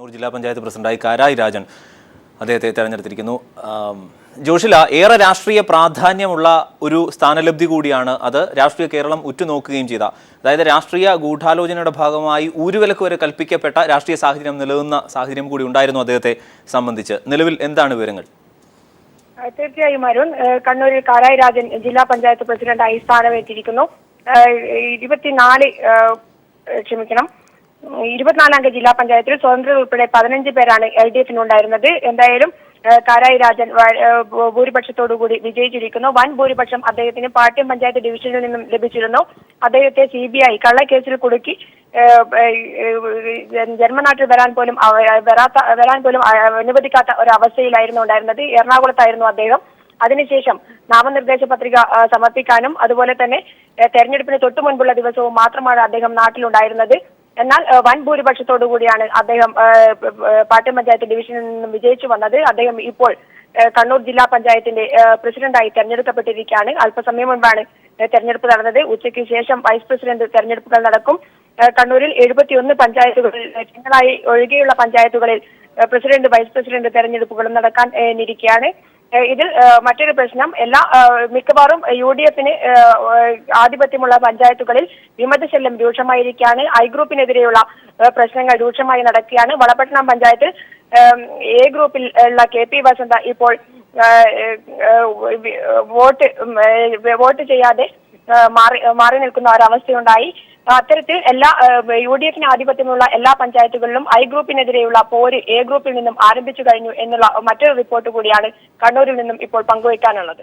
കണ്ണൂർ ജില്ലാ പഞ്ചായത്ത് പ്രസിഡന്റായി കാരായി രാജൻ അദ്ദേഹത്തെ തെരഞ്ഞെടുത്തിരിക്കുന്നു. ജോഷില, ഏറെ രാഷ്ട്രീയ പ്രാധാന്യമുള്ള ഒരു സ്ഥാനലബ്ധി കൂടിയാണ് അത്. രാഷ്ട്രീയ കേരളം ഉറ്റുനോക്കുകയും ചെയ്ത, അതായത് രാഷ്ട്രീയ ഗൂഢാലോചനയുടെ ഭാഗമായി ഊരുവിലക്ക് വരെ കൽപ്പിക്കപ്പെട്ട രാഷ്ട്രീയ സാഹചര്യം നിലനിന്ന സാഹചര്യം കൂടി ഉണ്ടായിരുന്നു അദ്ദേഹത്തെ സംബന്ധിച്ച്. നിലവിൽ എന്താണ് വിവരങ്ങൾ? തീർച്ചയായും അരുൺ, കണ്ണൂരിൽ കാരായി രാജൻ ജില്ലാ പഞ്ചായത്ത് പ്രസിഡന്റായി സ്ഥാനമേറ്റിരിക്കുന്നു. 24-അംഗ ജില്ലാ പഞ്ചായത്തിൽ സ്വതന്ത്രർ ഉൾപ്പെടെ 15 പേരാണ് LDF-നുണ്ടായിരുന്നത്. എന്തായാലും കാരായി രാജൻ ഭൂരിപക്ഷത്തോടുകൂടി വിജയിച്ചിരിക്കുന്നു. വൻ ഭൂരിപക്ഷം അദ്ദേഹത്തിന് പാട്യം പഞ്ചായത്ത് ഡിവിഷനിൽ നിന്നും ലഭിച്ചിരുന്നു. അദ്ദേഹത്തെ CBI കള്ളക്കേസിൽ കുടുക്കി ജന്മനാട്ടിൽ വരാൻ പോലും അനുവദിക്കാത്ത ഒരു അവസ്ഥയിലായിരുന്നു ഉണ്ടായിരുന്നത്. എറണാകുളത്തായിരുന്നു അദ്ദേഹം. അതിനുശേഷം നാമനിർദ്ദേശ പത്രിക സമർപ്പിക്കാനും അതുപോലെ തന്നെ തെരഞ്ഞെടുപ്പിന് തൊട്ടു മുൻപുള്ള ദിവസവും മാത്രമാണ് അദ്ദേഹം നാട്ടിലുണ്ടായിരുന്നത്. എന്നാൽ വൻ ഭൂരിപക്ഷത്തോടു കൂടിയാണ് അദ്ദേഹം പാട്യം പഞ്ചായത്ത് ഡിവിഷനിൽ നിന്നും വിജയിച്ചു വന്നത്. അദ്ദേഹം ഇപ്പോൾ കണ്ണൂർ ജില്ലാ പഞ്ചായത്തിന്റെ പ്രസിഡന്റായി തെരഞ്ഞെടുക്കപ്പെട്ടിരിക്കുകയാണ്. അല്പസമയം മുൻപാണ് തെരഞ്ഞെടുപ്പ് നടന്നത്. ഉച്ചയ്ക്ക് ശേഷം വൈസ് പ്രസിഡന്റ് തെരഞ്ഞെടുപ്പുകൾ നടക്കും. കണ്ണൂരിൽ 71 പഞ്ചായത്തുകളിൽ ചിഹ്നങ്ങളായി ഒഴികെയുള്ള പഞ്ചായത്തുകളിൽ പ്രസിഡന്റ് വൈസ് പ്രസിഡന്റ് തെരഞ്ഞെടുപ്പുകളും നടക്കാൻ ഇരിക്കുകയാണ്. ഇതിൽ മറ്റൊരു പ്രശ്നം, മിക്കവാറും UDF-ന് ആധിപത്യമുള്ള പഞ്ചായത്തുകളിൽ വിമതശല്യം രൂക്ഷമായിരിക്കുകയാണ്. ഐ ഗ്രൂപ്പിനെതിരെയുള്ള പ്രശ്നങ്ങൾ രൂക്ഷമായി നടക്കുകയാണ്. വളപട്ടണം പഞ്ചായത്തിൽ A ഗ്രൂപ്പിൽ ഉള്ള KP വസന്ത ഇപ്പോൾ വോട്ട് ചെയ്യാതെ മാറി നിൽക്കുന്ന ഒരവസ്ഥയുണ്ടായി. അത്തരത്തിൽ UDF-ന് ആധിപത്യമുള്ള എല്ലാ പഞ്ചായത്തുകളിലും ഐ ഗ്രൂപ്പിനെതിരെയുള്ള പോര് A ഗ്രൂപ്പിൽ നിന്നും ആരംഭിച്ചു കഴിഞ്ഞു എന്നുള്ള മറ്റൊരു റിപ്പോർട്ട് കൂടിയാണ് കണ്ണൂരിൽ നിന്നും ഇപ്പോൾ പങ്കുവയ്ക്കാനുള്ളത്.